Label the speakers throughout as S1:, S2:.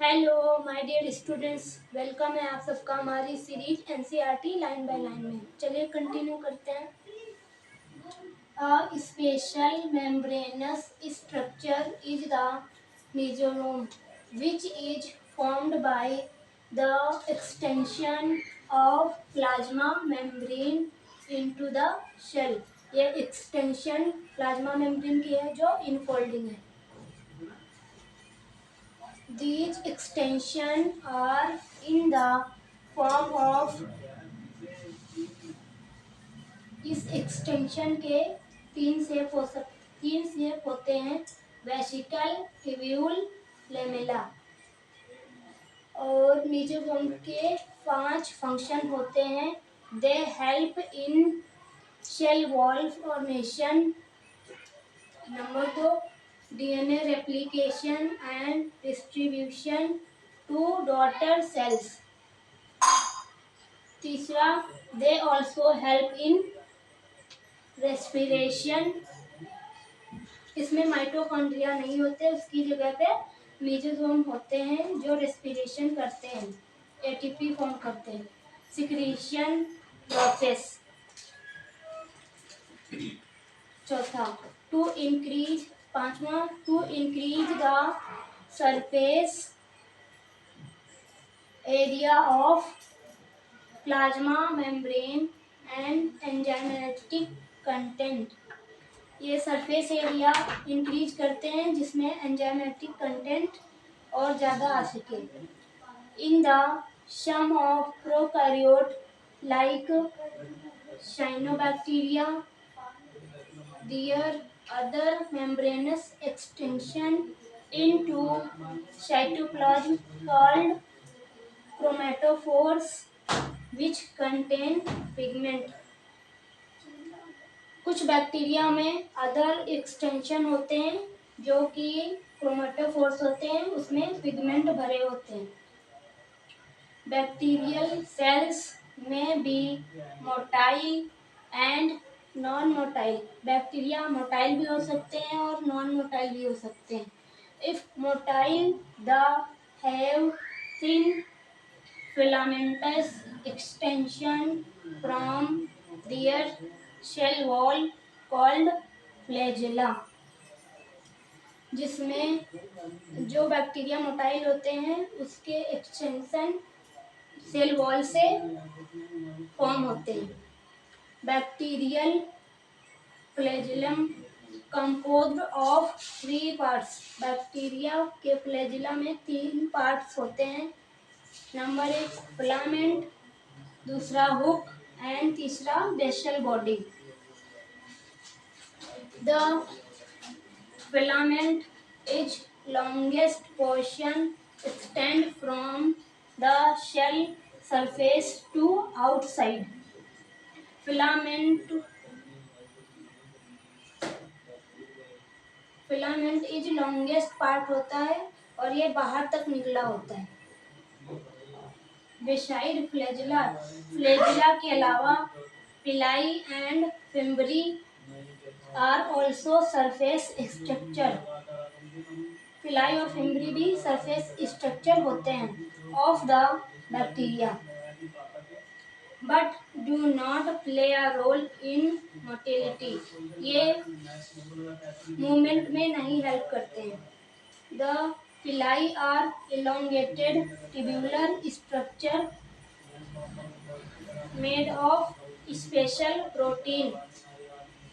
S1: Hello my dear students, welcome है आप सबका हमारी series NCERT line by line में। चलिए कंटिन्यू करते हैं। A special membranous structure is the mesosome, which is formed by the extension of plasma membrane into the shell। ये extension plasma membrane की है जो इनफोल्डिंग है। These extensions are in the form of, इस extension के तीन shape होते हैं, वेसिकल, ट्यूब्यूल, लेमेला। और मेसोसोम के 5 फंक्शन होते हैं। They help in cell wall formation. Number 2, DNA replication and distribution to daughter cells. तीसरा, they also help in respiration. इसमें माइटोकॉन्ड्रिया नहीं होते, उसकी जगह पे मेसोसोम होते हैं जो रेस्पिरेशन करते हैं, एटीपी फॉर्म करते हैं। Secretion process. चौथा, पांचवा, to increase the surface area of plasma membrane and enzymatic content. ये सरफेस एरिया इंक्रीज करते हैं जिसमें एंजाइमेटिक कंटेंट और ज़्यादा आ सके। In the some of prokaryote like cyanobacteria, there other membranous extension into cytoplasm called chromatophores which contain pigment। कुछ bacteria में अदर एक्सटेंशन होते हैं जो कि क्रोमेटोफोर्स होते हैं, उसमें पिगमेंट भरे होते हैं। बैक्टीरियल सेल्स में भी motile and non motile. Bacteria motile भी हो सकते हैं और नॉन मोटाइल भी हो सकते हैं। If motile, the have thin filamentous extension from their shell wall called flagella। जिसमें जो बैक्टीरिया मोटाइल होते हैं उसके एक्सटेंशन सेल वॉल से फॉर्म होते हैं। Bacterial flagellum composed of 3 parts. Bacteria के फ्लैजिला में 3 पार्ट्स होते हैं। नंबर 1 फिलामेंट, दूसरा हुक एंड तीसरा basal body. The filament is longest portion extend from the cell surface to outside. Filament is longest part होता है और ये बाहर तक निकला होता है। बेसाइड फ्लैजिला के अलावा pili and fimbriae are also surface structure. Pili और फिम्बरी भी सरफेस स्ट्रक्चर होते हैं of the bacteria, but do not play a role in motility. ये मूवमेंट में नहीं हेल्प करते हैं। The pili are elongated tubular structure made of special protein।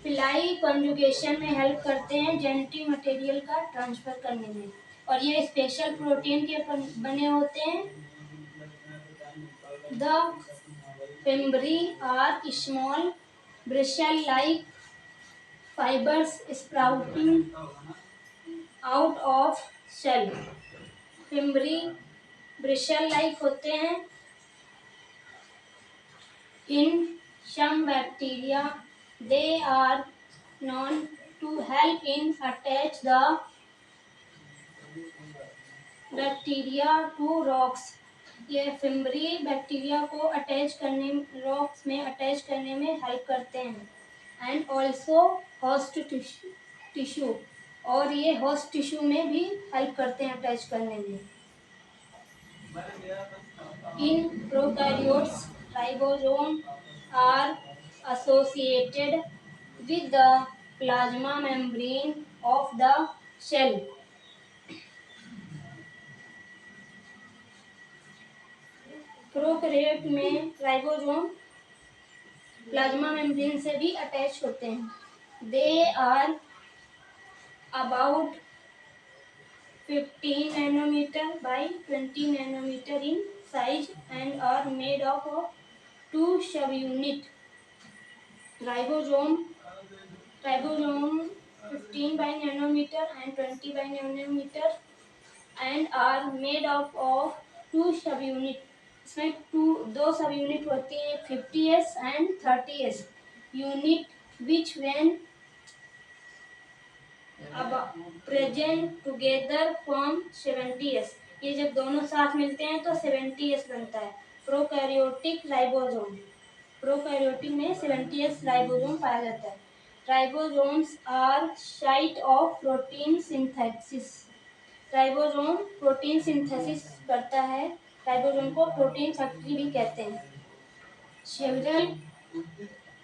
S1: Pili conjugation में हेल्प करते हैं जेनेटिक मटेरियल का ट्रांसफर करने में, और ये स्पेशल प्रोटीन के बने होते हैं। The fimbriae are small bristle like fibers sprouting out of shell। Fimbriae bristle like होते हैं। In some bacteria they are known to help in attach the bacteria to rocks. ये फिम्बरी बैक्टीरिया को rocks में attach करने में help करते हैं। And also host tissue, और ये होस्ट टिश्यू में भी हेल्प करते हैं अटैच करने में। In prokaryotes, ribosomes are associated with the plasma membrane of the cell. Prokaryote में राइबोसोम प्लाज्मा मेम्ब्रेन से भी अटैच होते हैं। They are about 15 nanometer by 20 nanometer in size and are made up of two subunit. Ribosome 15 by nanometer and 20 by nanometer and are made up of two subunit. इसमें दो सब unit होती है, 50s and 30s unit which when present together form 70s। ये जब दोनों साथ मिलते हैं तो 70s बनता है। प्रोकैरियोटिक राइबोसोम, प्रोकैरियोटिक में 70s राइबोसोम पाया जाता है। Ribosomes are site of protein synthesis. Ribosome protein synthesis करता है। राइबोसोम को प्रोटीन फैक्ट्री भी कहते हैं। Several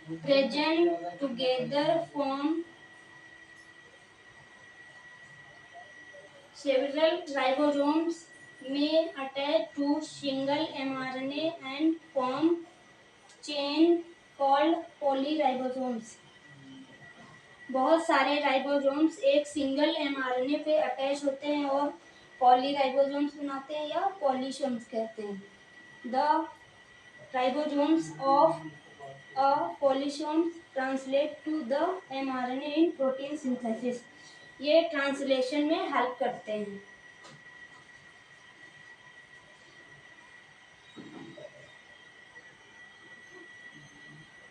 S1: present together form several ribosomes may attach to single mRNA and form chain called polyribosomes। बहुत सारे राइबोसोम्स एक सिंगल एमआरएनए पे अटैच होते हैं और पॉलीराइबोसोम्स बनाते हैं या पॉलीसोम्स कहते हैं। The ribosomes of a polysomes translate to the mRNA in protein synthesis. ये ट्रांसलेशन में हेल्प करते हैं।